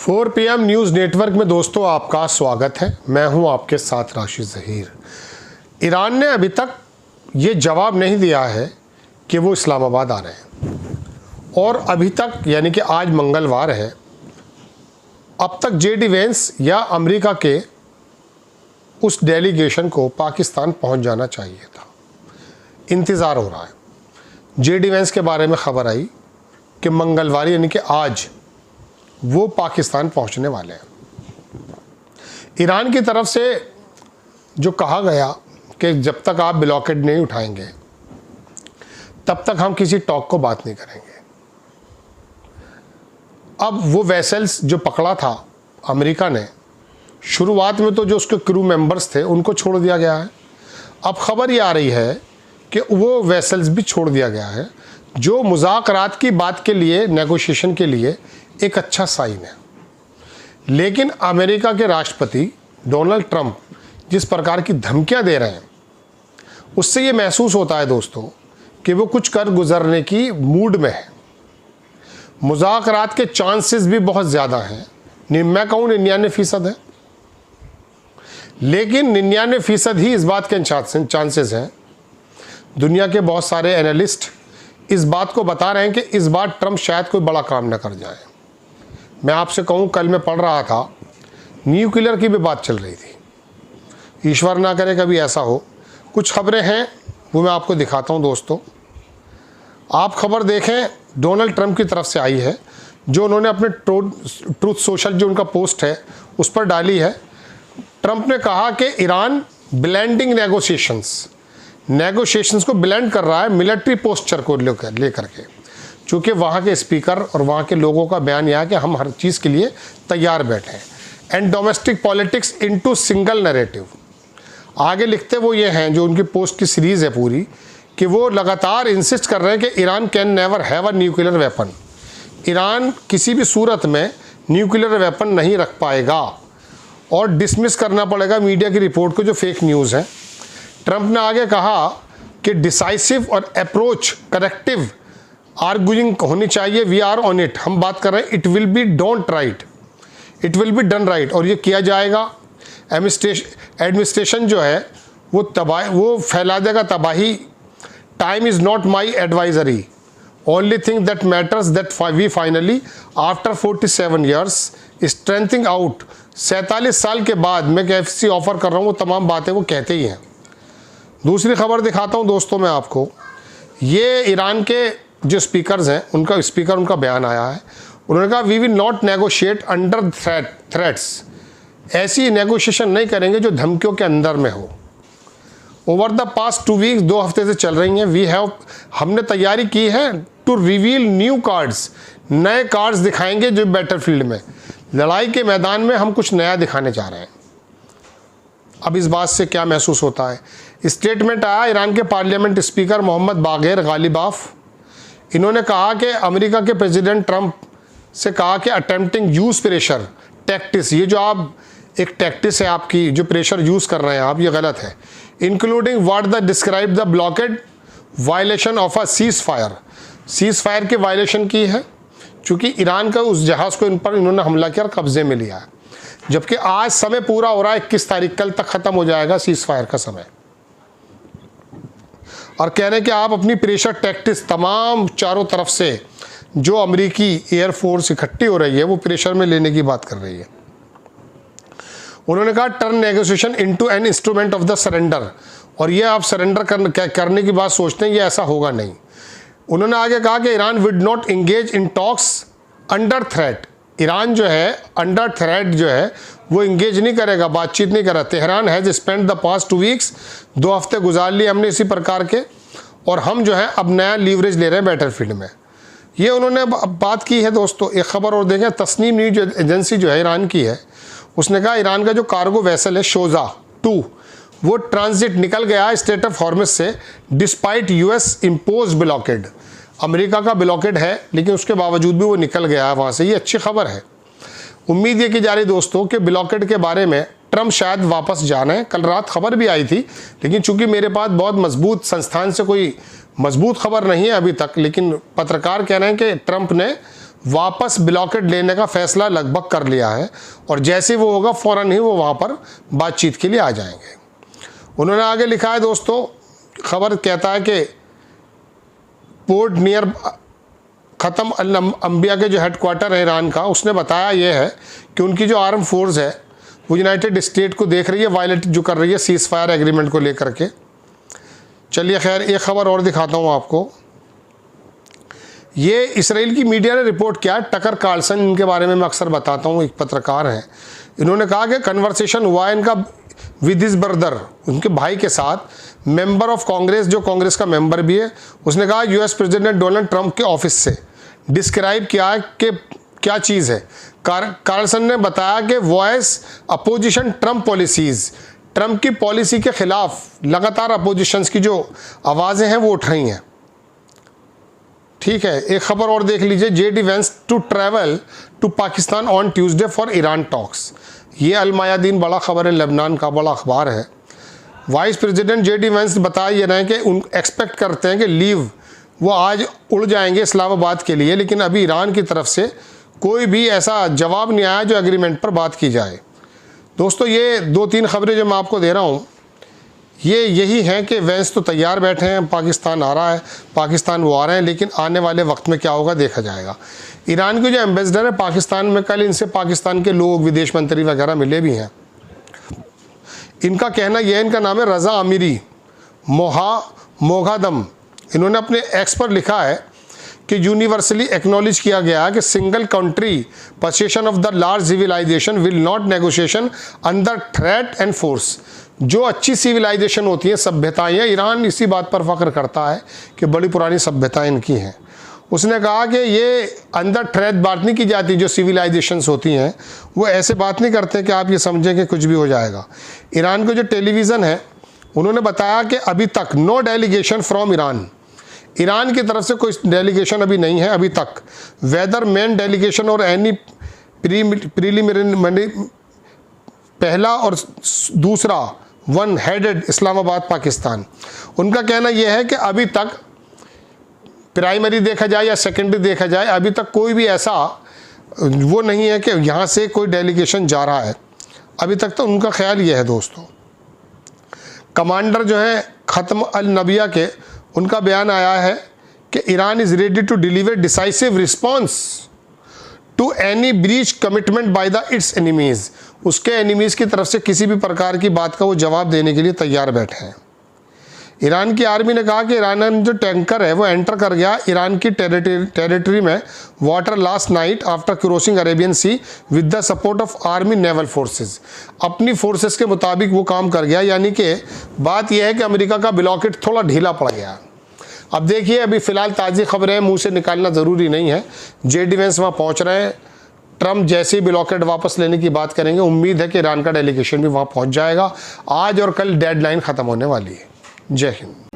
4 PM news network में दोस्तों आपका स्वागत है। मैं हूं आपके साथ राशिद ज़हीर। ईरान ने अभी तक ये जवाब नहीं दिया है कि वो इस्लामाबाद आ रहे हैं और अभी तक यानी कि आज मंगलवार है, अब तक जेडी वेंस या अमेरिका के उस डेलीगेशन को पाकिस्तान पहुंच जाना चाहिए था। इंतज़ार हो रहा है। जेडी वेंस के बारे में ख़बर आई कि मंगलवार यानी कि आज वो पाकिस्तान पहुंचने वाले हैं। ईरान की तरफ से जो कहा गया कि जब तक आप ब्लॉकेड नहीं उठाएंगे तब तक हम किसी टॉक को बात नहीं करेंगे। अब वो वेसल्स जो पकड़ा था अमेरिका ने, शुरुआत में तो जो उसके क्रू मेंबर्स थे उनको छोड़ दिया गया है। अब खबर ये आ रही है कि वो वेसल्स भी छोड़ दिया गया है, जो मुज़ाकरात की बात के लिए, नेगोशिएशन के लिए एक अच्छा साइन है। लेकिन अमेरिका के राष्ट्रपति डोनाल्ड ट्रंप जिस प्रकार की धमकियां दे रहे हैं, उससे ये महसूस होता है दोस्तों कि वो कुछ कर गुजरने की मूड में है। मुज़ाकरात के चांसेस भी बहुत ज़्यादा हैं। मैं कहूँ 99% है, लेकिन 99% ही इस बात के चांसेस हैं। दुनिया के बहुत सारे एनालिस्ट इस बात को बता रहे हैं कि इस बार ट्रंप शायद कोई बड़ा काम न कर जाए। मैं आपसे कहूँ, कल मैं पढ़ रहा था, न्यूक्लियर की भी बात चल रही थी। ईश्वर ना करे कभी ऐसा हो। कुछ खबरें हैं वो मैं आपको दिखाता हूँ दोस्तों। आप खबर देखें, डोनाल्ड ट्रंप की तरफ से आई है, जो उन्होंने अपने ट्रूथ सोशल जो उनका पोस्ट है उस पर डाली है। ट्रंप ने कहा कि ईरान ब्लेंडिंग नेगोशिएशंस को ब्लेंड कर रहा है मिलिट्री पोस्चर को लेकर के। चूँकि वहाँ के स्पीकर और वहाँ के लोगों का बयान यह है कि हम हर चीज़ के लिए तैयार बैठे हैं। And domestic politics into single narrative. आगे लिखते वो ये हैं, जो उनकी पोस्ट की सीरीज़ है पूरी, कि वो लगातार इंसिस्ट कर रहे हैं कि Iran can never have a nuclear weapon. Iran किसी भी सूरत में न्यूक्लियर वेपन नहीं रख पाएगा और डिसमिस करना पड़ेगा मीडिया की रिपोर्ट को जो फेक न्यूज़ है। ट्रंप ने आगे कहा कि डिसाइसिव और अप्रोच करेक्टिव आर्गुइंग होनी चाहिए। We are on it. हम बात कर रहे हैं, it will be don't right, it will be done right, और ये किया जाएगा। एडमिनिस्ट्रेशन जो है वो फैला देगा तबाही। Time is not my advisory, only thing that matters that we finally after 47 years strengthening out. 47 साल के बाद मैं KFC ऑफर कर रहा हूँ, वो तमाम बातें वो कहते ही हैं। दूसरी खबर दिखाता हूँ दोस्तों मैं आपको। ये ईरान के जो स्पीकर्स हैं, उनका बयान आया है। उन्होंने कहा we will not negotiate under threats. ऐसी नेगोशिएशन नहीं करेंगे जो धमकियों के अंदर में हो। ओवर द पास्ट 2 वीक्स, 2 हफ्ते से चल रही हैं, हमने तैयारी की है टू रिवील न्यू कार्ड्स। नए कार्ड्स दिखाएंगे जो बैटलफील्ड में, लड़ाई के मैदान में हम कुछ नया दिखाने जा रहे हैं। अब इस बात से क्या महसूस होता है? स्टेटमेंट आया ईरान के पार्लियामेंट स्पीकर मोहम्मद बागेर गालिबाफ। इन्होंने कहा कि अमेरिका के प्रेसिडेंट ट्रंप से कहा कि अटेम्प्टिंग यूज़ प्रेशर टैक्टिस, ये जो आप एक टैक्टिस है आपकी, जो प्रेशर यूज़ कर रहे हैं आप, ये गलत है। Including what the describe the blockade violation of a seize fire की वायलेशन की है, चूँकि ईरान का उस जहाज़ को इन पर इन्होंने हमला किया और कब्जे में लिया है। जबकि आज समय पूरा हो रहा है, 21 तारीख, कल तक ख़त्म हो जाएगा सीज़ फायर का समय। और कह रहे हैं कि आप अपनी प्रेशर टैक्टिस तमाम चारों तरफ से जो अमेरिकी एयरफोर्स इकट्ठी हो रही है वो प्रेशर में लेने की बात कर रही है। उन्होंने कहा turn negotiation into an instrument of the surrender, और ये आप सरेंडर करने की बात सोचते हैं, ये ऐसा होगा नहीं। उन्होंने आगे कहा कि Iran would not engage in talks under threat. Iran जो है अंडर थ्रेट जो है वो इंगेज नहीं करेगा, बातचीत नहीं करा। Tehran has spend the past 2 weeks, 2 हफ्ते गुजार लिए हमने इसी प्रकार के, और हम जो है अब नया लीवरेज ले रहे हैं बैटलफील्ड में। ये उन्होंने बात की है दोस्तों। एक खबर और देखें, तस्नीम न्यूज एजेंसी जो है ईरान की है, उसने कहा ईरान का जो कार्गो वेसल है शोजा 2, वो ट्रांजिट निकल गया स्टेट ऑफ हॉर्मुज से despite US impose blockade. America का ब्लॉकेड है लेकिन उसके बावजूद भी वो निकल गया है वहाँ से। ये अच्छी खबर है। उम्मीद ये की जा रही दोस्तों कि ब्लॉकेड के बारे में ट्रंप शायद वापस जाने। कल रात खबर भी आई थी, लेकिन चूंकि मेरे पास बहुत मजबूत संस्थान से कोई मजबूत खबर नहीं है अभी तक, लेकिन पत्रकार कह रहे हैं कि ट्रंप ने वापस ब्लॉकेड लेने का फैसला लगभग कर लिया है और जैसे वो होगा फ़ौरन ही वो वहाँ पर बातचीत के लिए आ जाएंगे। उन्होंने आगे लिखा है दोस्तों, खबर कहता है कि पोर्ट नियर ख़त्म अल अंबिया के जो हेडक्वार्टर है ईरान का, उसने बताया यह है कि उनकी जो आर्म फोर्स है वो यूनाइटेड स्टेट को देख रही है, वायलेट जो कर रही है सीज़ फायर एग्रीमेंट को लेकर के। चलिए खैर, एक खबर और दिखाता हूँ आपको। ये इसराइल की मीडिया ने रिपोर्ट किया, टकर कार्लसन, इनके बारे में मैं अक्सर बताता हूँ, एक पत्रकार हैं। इन्होंने कहा कि कन्वर्सेशन हुआ इनका विद हिज ब्रदर, उनके भाई के साथ, मेंबर ऑफ कांग्रेस, जो कांग्रेस का मेंबर भी है। उसने कहा यूएस प्रेसिडेंट डोनाल्ड ट्रंप के ऑफिस से डिस्क्राइब किया कि क्या चीज़ है। कार्लसन ने बताया कि voice opposition Trump policies, Trump की पॉलिसी के खिलाफ लगातार अपोजिशंस की जो आवाज़ें हैं वो उठ रही हैं। ठीक है, एक खबर और देख लीजिए। JD Vance to travel to Pakistan on Tuesday for Iran talks. ये अल मायादीन बड़ा खबर है, लेबनान का बड़ा अखबार है। वाइस प्रेसिडेंट जेडी वेंस बता ये रहे हैं कि उन एक्सपेक्ट करते हैं कि लीव वो आज उड़ जाएंगे इस्लामाबाद के लिए, लेकिन अभी ईरान की तरफ से कोई भी ऐसा जवाब नहीं आया जो एग्रीमेंट पर बात की जाए। दोस्तों, ये 2-3 खबरें जो मैं आपको दे रहा हूँ ये यही हैं कि वेंस तो तैयार बैठे हैं, पाकिस्तान आ रहा है, पाकिस्तान वो आ रहे हैं, लेकिन आने वाले वक्त में क्या होगा देखा जाएगा। ईरान के जो एम्बेसडर है पाकिस्तान में, कल इनसे पाकिस्तान के लोग, विदेश मंत्री वगैरह मिले भी हैं। इनका कहना यह है, इनका नाम है रज़ा आमिरी मोगादम। इन्होंने अपने एक्स पर लिखा है कि यूनिवर्सली एक्नॉलेज किया गया है कि single country possession of the large civilisation will not negotiation under threat and force. जो अच्छी सिविलाइजेशन होती है, सभ्यताएं, ईरान इसी बात पर फख्र करता है कि बड़ी पुरानी सभ्यताएं इनकी हैं। उसने कहा कि ये अंदर थ्रेट बात नहीं की जाती, जो सिविलाइजेशंस होती हैं वो ऐसे बात नहीं करते कि आप ये समझें कि कुछ भी हो जाएगा। ईरान के जो टेलीविज़न है उन्होंने बताया कि अभी तक नो डेलीगेशन फ्रॉम ईरान की तरफ से कोई डेलीगेशन अभी नहीं है अभी तक। वेदर मेन डेलीगेशन और एनी प्रीलिमिनरी, पहला और दूसरा वन हेडेड इस्लामाबाद पाकिस्तान। उनका कहना यह है कि अभी तक प्राइमरी देखा जाए या सेकेंडरी देखा जाए, अभी तक कोई भी ऐसा वो नहीं है कि यहाँ से कोई डेलीगेशन जा रहा है। अभी तक तो उनका ख्याल ये है दोस्तों। कमांडर जो है ख़त्म अल नबिया के, उनका बयान आया है कि Iran is ready to deliver decisive response to any breach commitment by the its enemies. उसके एनिमीज़ की तरफ से किसी भी प्रकार की बात का वो जवाब देने के लिए तैयार बैठे हैं। ईरान की आर्मी ने कहा कि ईरान जो टैंकर है वो एंटर कर गया ईरान की टेरिटरी में water last night after crossing Arabian sea with the support of army naval forces. अपनी फोर्सेस के मुताबिक वो काम कर गया, यानी कि बात यह है कि अमेरिका का ब्लॉकेट थोड़ा ढीला पड़ गया। अब देखिए, अभी फ़िलहाल ताज़ी खबरें मुंह से निकालना ज़रूरी नहीं है। जेडी वेंस वहाँ पहुँच रहे हैं, ट्रंप जैसे ही ब्लॉकेट वापस लेने की बात करेंगे, उम्मीद है कि ईरान का डेलीगेशन भी वहाँ पहुँच जाएगा। आज और कल डेडलाइन ख़त्म होने वाली है। जय हिंद।